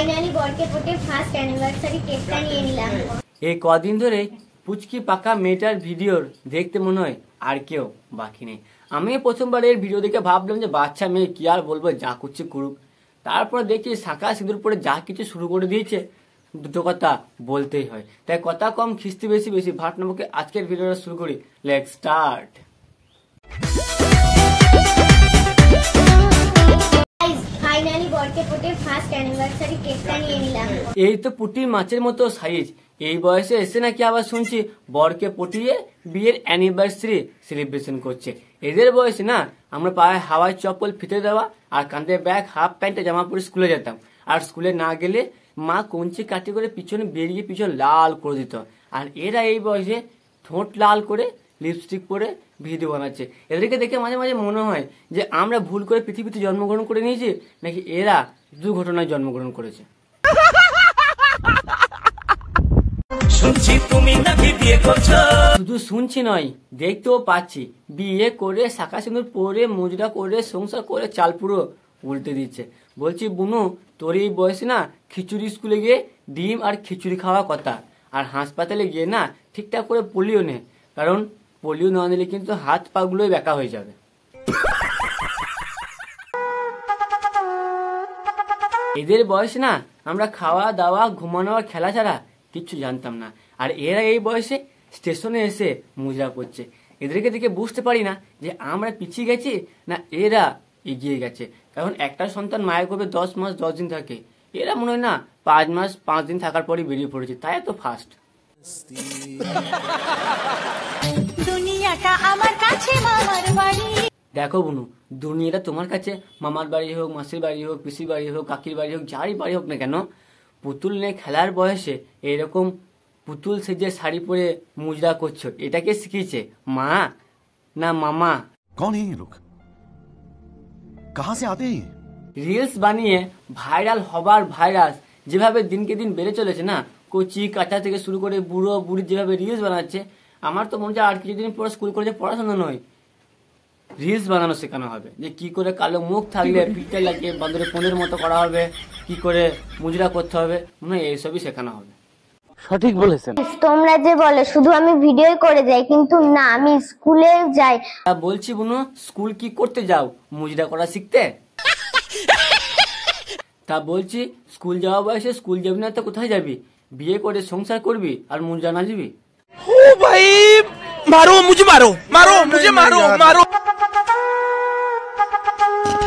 Finally বরকে পটে first anniversary কেকটা নিয়ে নিলাম। এই কদিন ধরে পুচকি পাকা মেয়েটার ভিডিও দেখতে মনে হয় আর কেউ বাকি নেই। আমি প্রথমবার এর ভিডিও দেখে ভাবলাম যে বাচ্চা মেয়ে কি আর বলবো, যা করছে করুক। তারপর দেখি শাঁখা সিঁদুর পরে যা কিছু শুরু করে দিয়েছে, দুটো কথা বলতেই হয়। তাই কথা কম খিস্তি বেশি বেশি ভাট নামকে আজকের ভিডিওটা শুরু করি। Let's start. ফাইনালি বরকে পটে ফার্স্ট অ্যানিভার্সারি কেকটা নিয়ে নিলাম। এই তো পুটির মাছের মতো সাইজ, এই বয়সে এসে নাকি আবার শুনছি বরকে পটিয়ে বিয়ের অ্যানিভার্সারি সেলিব্রেশন করছে। এদের বয়সে না আমরা পায়ে হাওয়াই চপ্পল ফিতে দেওয়া আর কাঁধে ব্যাগ হাফ প্যান্টে জামা পরে স্কুলে যেতাম। আর স্কুলে না গেলে মা কঞ্চি কাটি করে পিছনে বেরিয়ে পিছন লাল করে দিত। আর এরা এই বয়সে ঠোঁট লাল করে লিপস্টিক পরে ভিডিও বানাচ্ছে। এদেরকে দেখে মাঝে মাঝে মনে হয় যে আমরা ভুল করে পৃথিবীতে জন্মগ্রহণ করে নিয়েছি, নাকি এরা দুর্ঘটনায় জন্মগ্রহণ করেছে। শুনছি তুমি নাকি বিয়ে করছো, শুধু শুনছি নয় দেখতেও পাচ্ছি। বিয়ে করে শাঁখা সিঁদুর পরে মুজরা করে সংসার করে চাল পুরো উল্টে দিচ্ছে। বলছি বুনু, তোর এই বয়সে না খিচুড়ি স্কুলে গিয়ে ডিম আর খিচুড়ি খাওয়া কথা, আর হাসপাতালে গিয়ে না ঠিকঠাক করে পোলিও নে, কারণ পোলিও না নিলে কিন্তু হাত পা গুলোই বেঁকা হয়ে যাবে। এদের বয়সে না আমরা খাওয়া দাওয়া ঘুমানো আর খেলা ছাড়া কিচ্ছু জানতাম না। আর এরা এই বয়সে স্টেশনে এসে মুজরা করছে। এদেরকে দেখে বুঝতে পারি না যে আমরা পিছিয়ে গেছি না এরা এগিয়ে গেছে। কারণ একটা সন্তান মায়ের করবে 10 মাস 10 দিন থাকে, এরা মনে হয় না 5 মাস 5 দিন থাকার পরই বেরিয়ে পড়েছে, তাই এত ফাস্ট। দেখো বুনু, দুনিয়াটা তোমার কাছে মামার বাড়ি হোক, মাসির বাড়ি হোক, পিসির বাড়ি হোক, কাকির বাড়ি হোক, যারই বাড়ি হোক না কেন, পুতুল নিয়ে খেলার বয়সে এরকম পুতুল সেজে শাড়ি পরে মুজরা করছো, এটাকে শিখিয়েছে মা না মামা? कौन है ये लोग, कहां से आते हैं? রিলস বানিয়ে ভাইরাল হবার ভাইরাস যেভাবে দিনকে দিন বেড়ে চলেছে না, কচি কাঁচা থেকে শুরু করে বুড়ো বুড়ি যেভাবে রিলস বানাচ্ছে, আমার তো মনে হয় আর কিছুদিন পরে স্কুল কলেজে পড়াশোনা নয়, রিলস বানানো শেখানো হবে। যে কি করে কালো মুখ থাকলে পিঠে লাগিয়ে বাঁদরের পোনের মতো করা হবে, কি করে মুজরা করতে হবে, মনে হয় এইসবই শেখানো হবে। সঠিক বলেছেন। তোমরা যে বলে শুধু আমি ভিডিও করে যাই, কিন্তু না, আমি স্কুলে যাই। তা বলছি বুনু, স্কুল কি করতে যাও, মুজরা করা শিখতে? তা বলছি স্কুল যাওয়া বয়সে স্কুল যাবি না তো কোথায় যাবি? বিয়ে করে সংসার করবি আর মুজরা নাচবি? ও ভাই মারো মুঝে, মারো মারো মুঝে, মারো মারো।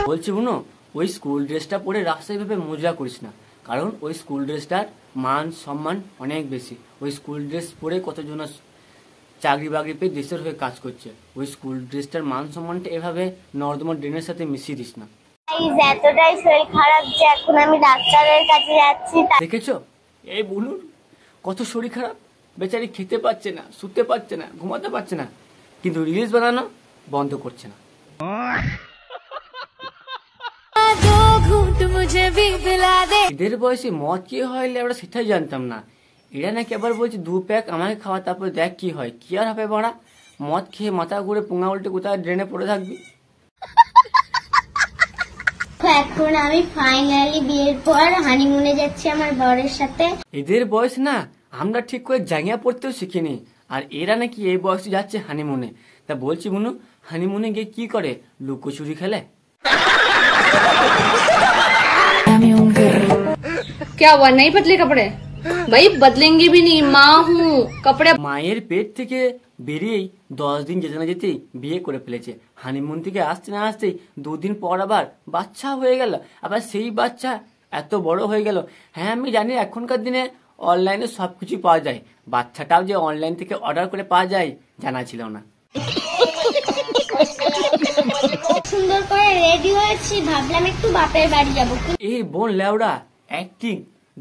বলছি বুনু, ওই স্কুল ড্রেসটা পরে রাস্তায় ভেবে মুজরা করিস না, কারণ ওই স্কুল ড্রেসটার মান সম্মান অনেক বেশি। ওই স্কুল ড্রেস পরে কতজন চাকরি বাকরি পেয়ে দেশের হয়ে কাজ করছে। ওই স্কুল ড্রেসটার মান সম্মানটা এভাবে নর্দমা ড্রেনের সাথে মিশিয়ে দিস না। এতটাই শরীর খারাপ যে এখন আমি ডাক্তারের কাছে যাচ্ছি। দেখেছো এই বুনুর কত শরীর খারাপ, বেচারি খেতে পাচ্ছে না, শুতে পারছে না, ঘুমাতে পারছে না, কিন্তু রিলস বানানো বন্ধ করছে না। এদের বয়সে মদ কি হয় আমরা সেটাই জানতাম না। এরা নাকি আবার বলছে 2 প্যাক আমাকে খাওয়া, তারপর দেখ কি হয়। কি আর হবে বাড়া, মদ খেয়ে মাথা ঘুরে পুঙ্গা উল্টে কোথায় ড্রেনে পড়ে থাকবি। এখন আমি ফাইনালি বিয়ের পর হানিমুনে যাচ্ছি আমার বরের সাথে। এদের বয়স না আমরা ঠিক করে জাঙ্গিয়া পড়তেও শিখিনি, আর এরা নাকি এই বয়সে যাচ্ছে হানিমুনে। তা বলছি বুনু, হানিমুনে গিয়ে কি করে, লুকোচুরি খেলে? क्या हुआ, नहीं बदले कपड़े? भाई बदलेंगे भी नहीं, माँ हूँ, कपड़े। মায়ের পেট থেকে বেরিয়েই 10 দিন যেতে না যেতেই বিয়ে করে ফেলেছে। হানিমুন থেকে আসতে না আসতেই 2 দিন পর আবার বাচ্চা হয়ে গেল, আবার সেই বাচ্চা এত বড় হয়ে গেল। হ্যাঁ আমি জানি এখনকার দিনে অনলাইনে সবকিছু পাওয়া যায়, বাচ্চাটাও যে অনলাইন থেকে অর্ডার করে পাওয়া যায় জানা ছিল না। সুন্দর করে রেডি হয়েছি, ভাবলাম একটু বাপের বাড়ি যাবো। এই বোন লেওড়া অ্যাক্টিং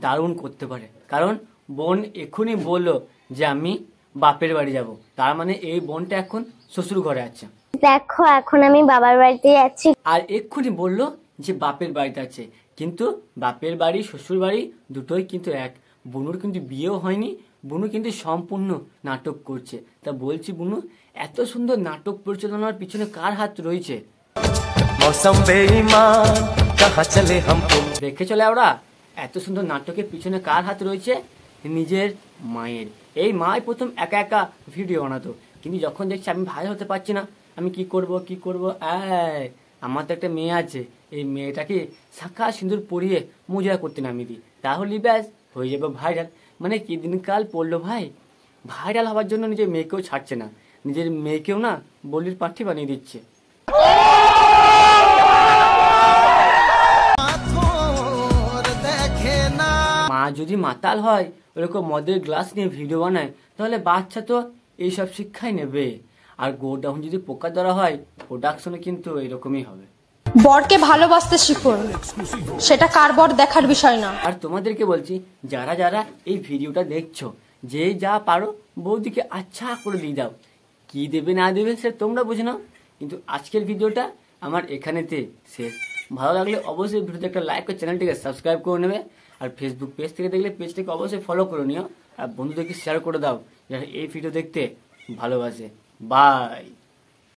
দারুণ করতে পারে, কারণ বোন এখনই বললো যে আমি বাপের বাড়ি যাব, তার মানে এই বোনটা এখন শ্বশুর ঘরে আছে। দেখো এখন আমি বাবার বাড়িতে যাচ্ছি। আর এক্ষুনি বললো যে বাপের বাড়িতে আছে, কিন্তু বাপের বাড়ি শ্বশুর বাড়ি দুটোই কিন্তু এক। বুনুর কিন্তু বিয়েও হয়নি, বুনু কিন্তু সম্পূর্ণ নাটক করছে। তা বলছি বুনু, এত সুন্দর নাটক পরিচালনার পিছনে কার হাত রয়েছে? দেখে চলে ওরা এত সুন্দর নাটকের পিছনে কার হাত রয়েছে? নিজের মায়ের। এই মাই প্রথম একা একা ভিডিও বানাতো, কিন্তু যখন দেখছি আমি ভাইরাল হতে পারছি না, আমি কি করব আমার তো একটা মেয়ে আছে, এই মেয়েটাকে শাঁখা সিঁদুর পরিয়ে মজা করতে নামিয়ে দিই, তাহলেই ব্যাস হয়ে যাবে ভাইরাল। মানে কি দিনকাল পড়লো ভাই, ভাইরাল হওয়ার জন্য নিজের মেয়েকেও ছাড়ছে না, নিজের মেয়েকেও না বলির পাঠি বানিয়ে দিচ্ছে। মা যদি মাতাল হয়, ওরকম মদের গ্লাস নিয়ে ভিডিও বানায়, তাহলে বাচ্চা তো এইসব শিক্ষাই নেবে। আর গোডাউন যদি পোকা ধরা হয়, প্রোডাকশনে কিন্তু এরকমই হবে। বরকে ভালোবাসতে শিখুন, সেটা কার বর দেখার বিষয় না। আর তোমাদেরকে বলছি, যারা যারা এই ভিডিওটা দেখছো, যে যা পারো বৌদিকে আচ্ছা করে দিয়ে দাও, কি দেবে না দেবে সে তোমরা বুঝে নাও। কিন্তু আজকের ভিডিওটা আমার এখানেতে শেষ। ভালো লাগলে অবশ্যই ভিডিওতে একটা লাইক করে চ্যানেলটিকে সাবস্ক্রাইব করে নেবে। আর ফেসবুক পেজ থেকে দেখলে পেজটাকে অবশ্যই ফলো করে নিও, আর বন্ধুদেরকে শেয়ার করে দাও যারা এই ভিডিও দেখতে ভালোবাসে। বাই।